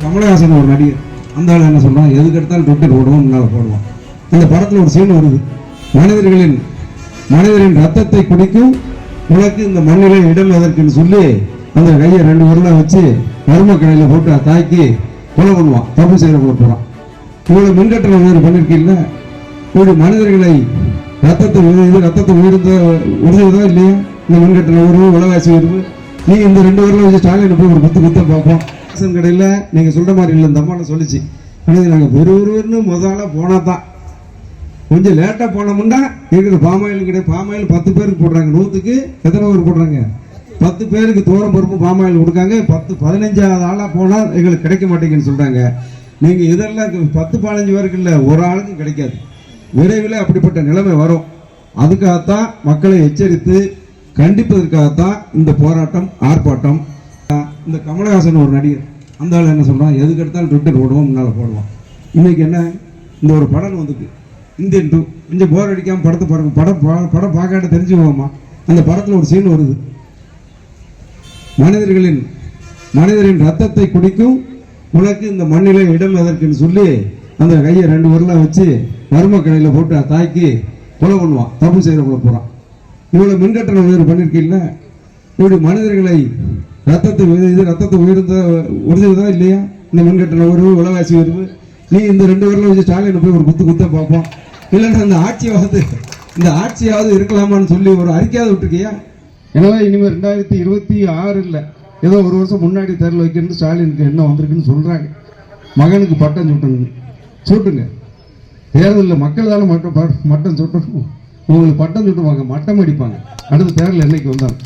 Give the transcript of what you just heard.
கமலஹாசன் ஒரு நடிகர், அந்த ஆள் என்ன சொல்றான், எதுக்கு எடுத்தாலும் ட்விட்டர் போடுவோம், முன்னால் போடுவான். அந்த படத்தில் ஒரு சீன் வருது, மனிதரின் ரத்தத்தை குடிக்கும் உனக்கு இந்த மண்ணிலே இடம் எதற்குன்னு சொல்லி அந்த கையை 2 விரலை வச்சு மர்ம கடையில் போட்டு தாக்கி கொலை பண்ணுவான், தப்பு செய்கிற போகிறான். இவ்வளவு மின்கட்டண உயர்வு பண்ணிருக்கீல்ல, இப்படி மனிதர்களை ரத்தத்தை உறுதியதா இல்லையா? இந்த மின்கட்டண உயர்வு, விலைவாசி உயர்வு, நீ இந்த 2 விரலை வச்சு ஸ்டாலின் போய் ஒரு குத்த பார்ப்போம். ரேஷன் கடையில் நீங்கள் சொல்ற மாதிரி இல்லை, இந்த அம்மா சொல்லிச்சு, நாங்கள் வெறுவருன்னு முதல்ல போனா தான், கொஞ்சம் லேட்டாக போனோம்னா எங்களுக்கு பாமாயில் கிடையாது. பாமாயில் 10 பேருக்கு போடுறாங்க, 100க்கு எத்தனை பேருக்கு போடுறாங்க? 10 பேருக்கு தோரம் பருப்பு பாமாயில் கொடுக்காங்க. 10-15 ஆளாக போனால் எங்களுக்கு கிடைக்க மாட்டேங்குன்னு சொல்றாங்க. நீங்கள் இதெல்லாம் 10-15 பேருக்கு இல்லை, ஒரு ஆளுக்கும் கிடைக்காது. விரைவில் அப்படிப்பட்ட நிலைமை வரும். அதுக்காகத்தான் மக்களை எச்சரித்து கண்டிப்பதற்காகத்தான் இந்த போராட்டம், ஆர்ப்பாட்டம். இந்த கமலஹாசன் ஒரு நடிகர், அந்த ஆள் என்ன சொல்றான், எதுக்கு எடுத்தாலும் ட்விட்டர் போடுவோம், முன்னால் போடுவான். இன்னைக்கு என்ன, இந்த ஒரு படம் வந்துருக்கு, இந்தியன் 2. கொஞ்சம் போர் அடிக்காமல் படத்தை பாருங்க, படம் பார்க்காட்ட தெரிஞ்சுக்கோமா. அந்த படத்தில் ஒரு சீன் வருது, மனிதரின் ரத்தத்தை குடிக்கும் உனக்கு இந்த மண்ணிலே இடம் எதற்குன்னு சொல்லி அந்த கையை 2 விரலை வச்சு மர்ம கடையில் போட்டு தாக்கி கொலை பண்ணுவான், தப்பு செய்கிற போகிறான். இவ்வளவு மின்கட்டண உயர்வு பண்ணிருக்கீல்ல, இப்படி மனிதர்களை ரத்தத்தை உறுதியதா இல்லையா? இந்த மின்கட்டண உயர்வு, விலைவாசி உயர்வு, நீ இந்த 2 விரலை வச்சு ஸ்டாலின் போய் ஒரு குத்த பார்ப்போம். இல்லைன்னா இந்த ஆட்சியாவது இருக்கலாமான்னு சொல்லி ஒரு அறிக்கையாவது விட்டுருக்கியா? எனவே இனிமேல் 2026 ஏதோ ஒரு வருஷம் முன்னாடி தேர்தல் வைக்கிறது ஸ்டாலினுக்கு என்ன வந்திருக்குன்னு சொல்றாங்க. மகனுக்கு பட்டம் சூட்டுங்க. தேர்தலில் மக்கள் தானே மட்டம் சுட்டணும், உங்களுக்கு பட்டம் சுட்டுவாங்க, மட்டம் அடிப்பாங்க. அடுத்த தேர்தல் என்னைக்கு வந்தாங்க.